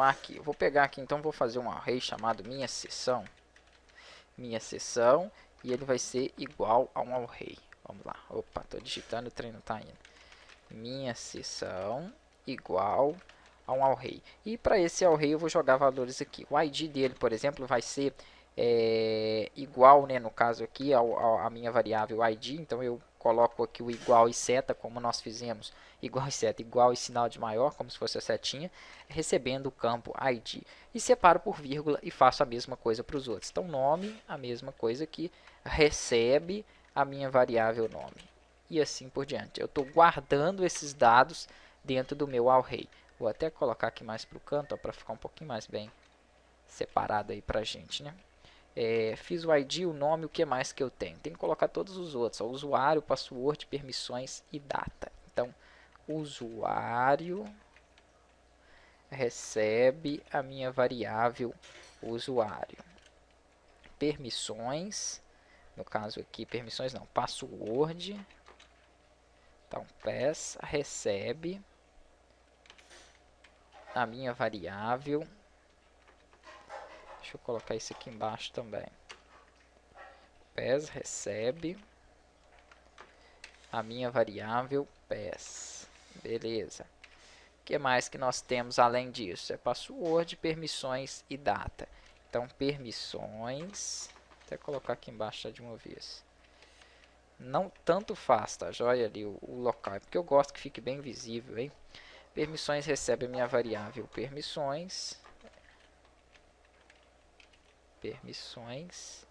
continuar aqui. Eu vou pegar aqui, então, vou fazer um array chamado minha seção. Minha seção, e ele vai ser igual a um array. Vamos lá. Opa, tô digitando, o trem não tá indo. Minha seção igual a um array. E para esse array eu vou jogar valores aqui. O ID dele, por exemplo, vai ser igual, né, no caso aqui, a minha variável ID. Então eu coloco aqui o igual e seta, como nós fizemos. Igual e seta, igual e sinal de maior, como se fosse a setinha, recebendo o campo ID. E separo por vírgula e faço a mesma coisa para os outros. Então nome, a mesma coisa que recebe a minha variável nome. E assim por diante. Eu estou guardando esses dados dentro do meu array. Vou até colocar aqui mais para o canto, para ficar um pouquinho mais bem separado aí para a gente, né? Fiz o ID, o nome, o que mais que eu tenho? Tem que colocar todos os outros, ó, usuário, password, permissões e data. Então, usuário recebe a minha variável usuário. Permissões, no caso aqui, permissões não, password. Então, pass recebe a minha variável. Deixa eu colocar isso aqui embaixo também. Pass recebe a minha variável pass. Beleza. O que mais que nós temos além disso? É password, permissões e data. Então, permissões. Vou até colocar aqui embaixo de uma vez. Não tanto faz, tá? Joia ali o local. É porque eu gosto que fique bem visível, hein? Permissões recebe a minha variável permissões. Permissões.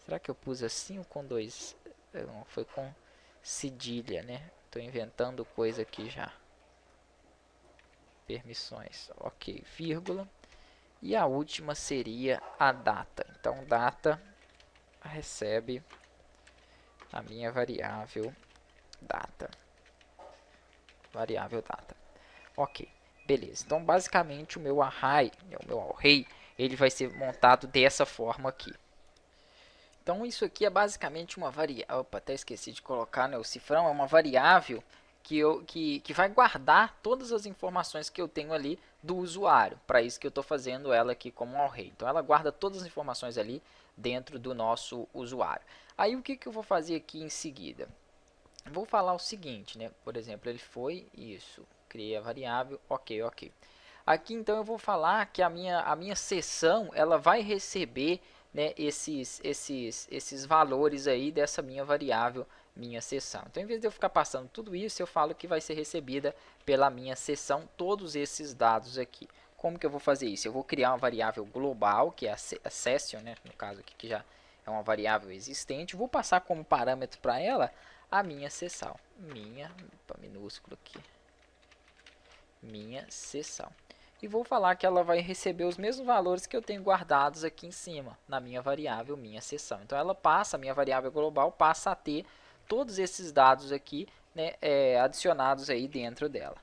Será que eu pus assim ou com dois? Não, foi com cedilha, né? Estou inventando coisa aqui já. Permissões. Ok, vírgula. E a última seria a data. Então, data recebe a minha variável data. Variável data. Ok, beleza. Então, basicamente, o meu array, ele vai ser montado dessa forma aqui. Então, isso aqui é basicamente uma variável. Opa, até esqueci de colocar, né? O cifrão é uma variável que vai guardar todas as informações que eu tenho ali do usuário. Para isso que eu estou fazendo ela aqui como um array. Então, ela guarda todas as informações ali dentro do nosso usuário. Aí, o que eu vou fazer aqui em seguida? Vou falar o seguinte, né? Por exemplo, ele foi isso. Criei a variável, ok. Aqui, então, eu vou falar que a minha seção, ela vai receber, né, esses valores aí dessa minha variável, minha seção. Então, em vez de eu ficar passando tudo isso, eu falo que vai ser recebida pela minha seção todos esses dados aqui. Como que eu vou fazer isso? Eu vou criar uma variável global, que é a session, né, no caso aqui, que já é uma variável existente. Vou passar como parâmetro para ela a minha seção. Minha, minúsculo aqui. Minha seção. E vou falar que ela vai receber os mesmos valores que eu tenho guardados aqui em cima, na minha variável, minha seção. Então, ela passa, a minha variável global passa a ter todos esses dados aqui, né, adicionados aí dentro dela.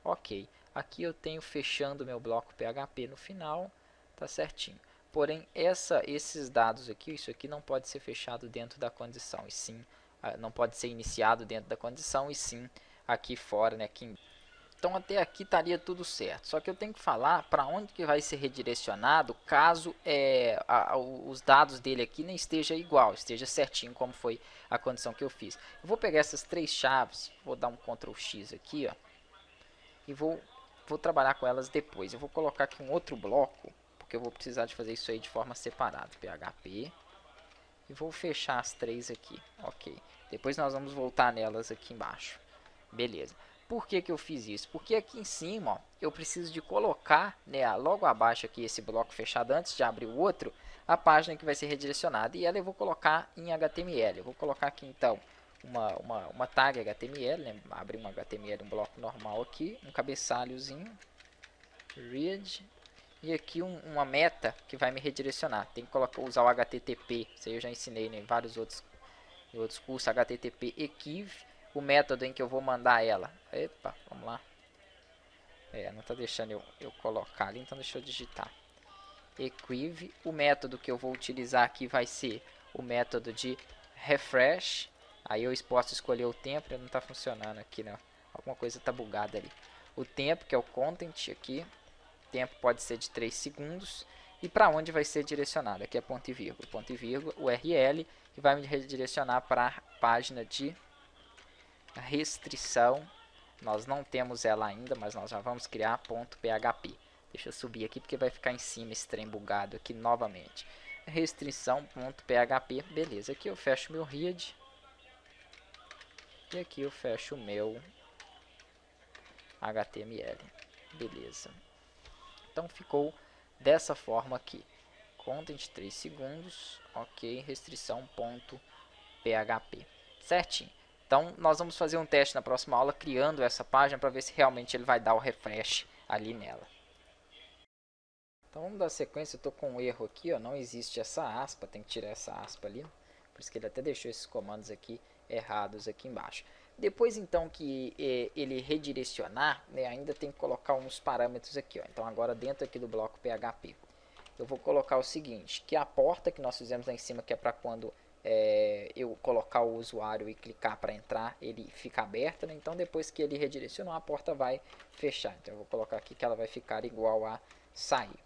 Ok, aqui eu tenho fechando meu bloco PHP no final, tá certinho. Porém, esses dados aqui, isso aqui não pode ser fechado dentro da condição, e sim, não pode ser iniciado dentro da condição, e sim aqui fora, né, aqui embaixo. Então, até aqui estaria tudo certo. Só que eu tenho que falar para onde que vai ser redirecionado caso os dados dele aqui nem esteja igual, esteja certinho como foi a condição que eu fiz. Eu vou pegar essas três chaves, vou dar um Ctrl X aqui, ó, e vou trabalhar com elas depois. Eu vou colocar aqui um outro bloco, porque eu vou precisar de fazer isso aí de forma separada. PHP. E vou fechar as três aqui. Ok. Depois nós vamos voltar nelas aqui embaixo. Beleza. Por que eu fiz isso? Porque aqui em cima, ó, eu preciso de colocar, né, logo abaixo aqui esse bloco fechado antes de abrir o outro, a página que vai ser redirecionada. E ela eu vou colocar em HTML. Eu vou colocar aqui então uma tag HTML, né? Abrir um HTML, um bloco normal aqui, um cabeçalhozinho, read, e aqui uma meta que vai me redirecionar. Tem que usar o HTTP, isso aí eu já ensinei, né, em vários outros cursos, HTTP equiv, o método em que eu vou mandar ela. Epa, vamos lá. Não está deixando eu colocar ali, então deixa eu digitar. Equiv, o método que eu vou utilizar aqui vai ser o método de refresh. Aí eu posso escolher o tempo, não está funcionando aqui, não. Alguma coisa está bugada ali. O tempo, que é o content aqui. tempo pode ser de 3 segundos. E para onde vai ser direcionado? Aqui é ponto e vírgula, URL, que vai me redirecionar para a página de restrição. Nós não temos ela ainda, mas nós já vamos criar .php. Deixa eu subir aqui porque vai ficar em cima esse trem bugado aqui novamente. Restrição.php, beleza. Aqui eu fecho meu read. E aqui eu fecho o meu HTML. Beleza. Então ficou dessa forma aqui. Content 3 segundos. Ok, restrição.php. Certinho. Então nós vamos fazer um teste na próxima aula criando essa página para ver se realmente ele vai dar o refresh ali nela. Então vamos dar sequência. Eu estou com um erro aqui, ó, não existe essa aspa, tem que tirar essa aspa ali. Por isso que ele até deixou esses comandos aqui errados aqui embaixo. Depois então que ele redirecionar, né, ainda tem que colocar uns parâmetros aqui. Ó. Então agora dentro aqui do bloco PHP, eu vou colocar o seguinte, que a porta que nós fizemos lá em cima, que é para quando eu colocar o usuário e clicar para entrar, ele fica aberta, né? Então depois que ele redirecionar, a porta vai fechar. Então eu vou colocar aqui que ela vai ficar igual a sair.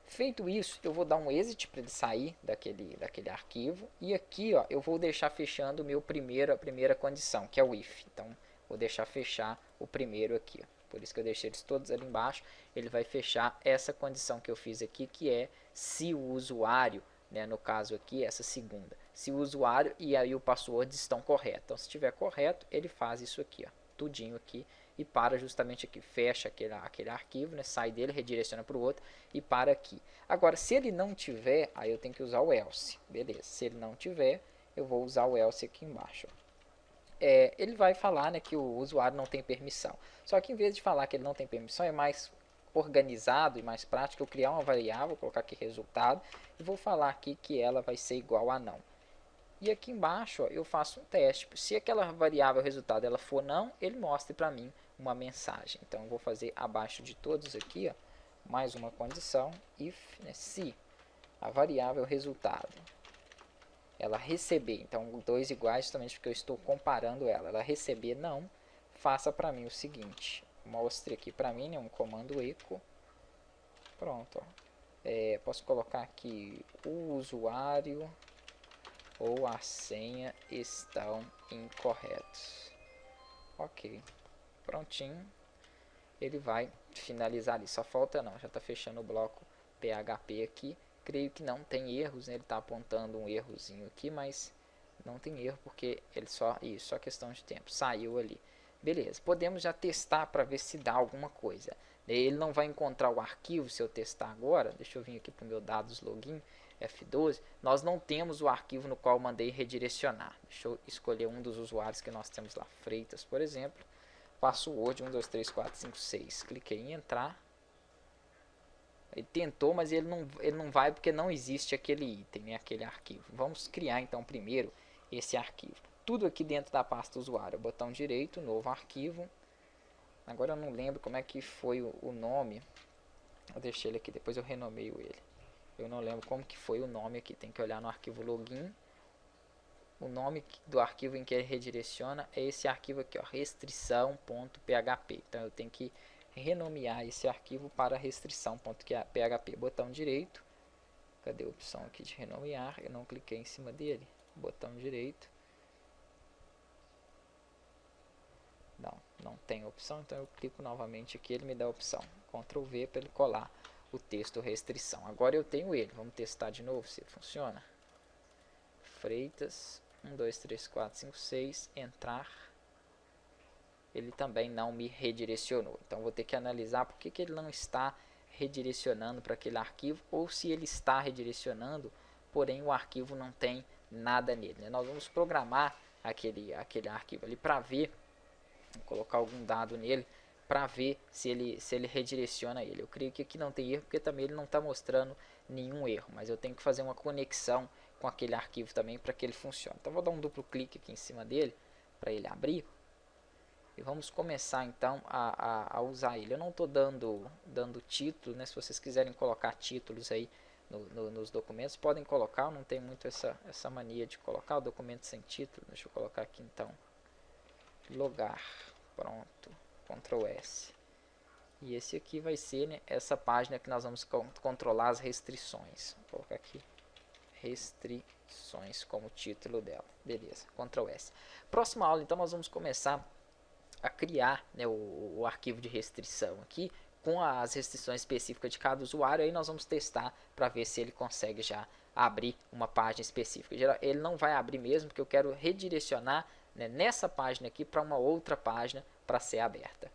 Feito isso, eu vou dar um exit para ele sair daquele arquivo. E aqui ó, eu vou deixar fechando a primeira condição, que é o if. Então, vou deixar fechar o primeiro aqui. Ó. Por isso que eu deixei eles todos ali embaixo. Ele vai fechar essa condição que eu fiz aqui, que é se o usuário, né, no caso aqui, essa segunda. Se o usuário e aí o password estão corretos. Então, se estiver correto, ele faz isso aqui, ó, tudinho aqui. E para justamente aqui, fecha aquele arquivo, né, sai dele, redireciona para o outro e para aqui. Agora, se ele não tiver, aí eu tenho que usar o else, beleza. Se ele não tiver, eu vou usar o else aqui embaixo. Ele vai falar, né, que o usuário não tem permissão. Só que em vez de falar que ele não tem permissão, é mais organizado e mais prático eu criar uma variável, vou colocar aqui resultado, e vou falar aqui que ela vai ser igual a não. E aqui embaixo ó, eu faço um teste. Se aquela variável resultado ela for não, ele mostra para mim uma mensagem. Então eu vou fazer abaixo de todos aqui, ó, mais uma condição, if, né, se a variável resultado ela receber, então dois iguais justamente porque eu estou comparando ela receber não, faça para mim o seguinte, mostre aqui para mim, né, um comando echo, pronto, ó. Posso colocar aqui o usuário ou a senha estão incorretos. Ok, prontinho. Ele vai finalizar ali. Só falta não, já está fechando o bloco PHP aqui. Creio que não tem erros, né? Ele está apontando um errozinho aqui, mas não tem erro porque ele só questão de tempo. Saiu ali. Beleza, podemos já testar para ver se dá alguma coisa. Ele não vai encontrar o arquivo se eu testar agora. Deixa eu vir aqui para o meu dados login. F12, nós não temos o arquivo no qual eu mandei redirecionar. Deixa eu escolher um dos usuários que nós temos lá, Freitas, por exemplo. Password 123456. Cliquei em entrar. Ele tentou, mas ele não vai porque não existe aquele item, né, aquele arquivo. Vamos criar então primeiro esse arquivo. Tudo aqui dentro da pasta usuário. Botão direito, novo arquivo. Agora eu não lembro como é que foi o nome. Eu deixei ele aqui, depois eu renomeio ele. Eu não lembro como que foi o nome aqui. Tem que olhar no arquivo login. O nome do arquivo em que ele redireciona é esse arquivo aqui, ó, restrição.php. Então eu tenho que renomear esse arquivo para restrição.php. Botão direito. Cadê a opção aqui de renomear? Eu não cliquei em cima dele. Botão direito. Não tem opção, então eu clico novamente aqui, ele me dá a opção. Ctrl V para ele colar o texto restrição. Agora eu tenho ele. Vamos testar de novo se funciona. Freitas 1, 2, 3, 4, 5, 6, entrar. Ele também não me redirecionou. Então vou ter que analisar por que ele não está redirecionando para aquele arquivo, ou se ele está redirecionando, porém o arquivo não tem nada nele, né? Nós vamos programar aquele arquivo ali para ver, colocar algum dado nele para ver se ele redireciona ele. Eu creio que aqui não tem erro porque também ele não está mostrando nenhum erro, mas eu tenho que fazer uma conexão com aquele arquivo também para que ele funcione. Então vou dar um duplo clique aqui em cima dele para ele abrir e vamos começar então a usar ele. Eu não estou dando título, né? Se vocês quiserem colocar títulos aí nos documentos, podem colocar. Eu não tenho muito essa mania de colocar o documento sem título. Deixa eu colocar aqui então logar, pronto, Ctrl S. E esse aqui vai ser, né, essa página que nós vamos controlar as restrições. Vou colocar aqui restrições como título dela. Beleza, Ctrl S. Próxima aula, então, nós vamos começar a criar, né, o arquivo de restrição aqui com as restrições específicas de cada usuário. Aí nós vamos testar para ver se ele consegue já abrir uma página específica. Ele não vai abrir mesmo, porque eu quero redirecionar, né, nessa página aqui para uma outra página para ser aberta.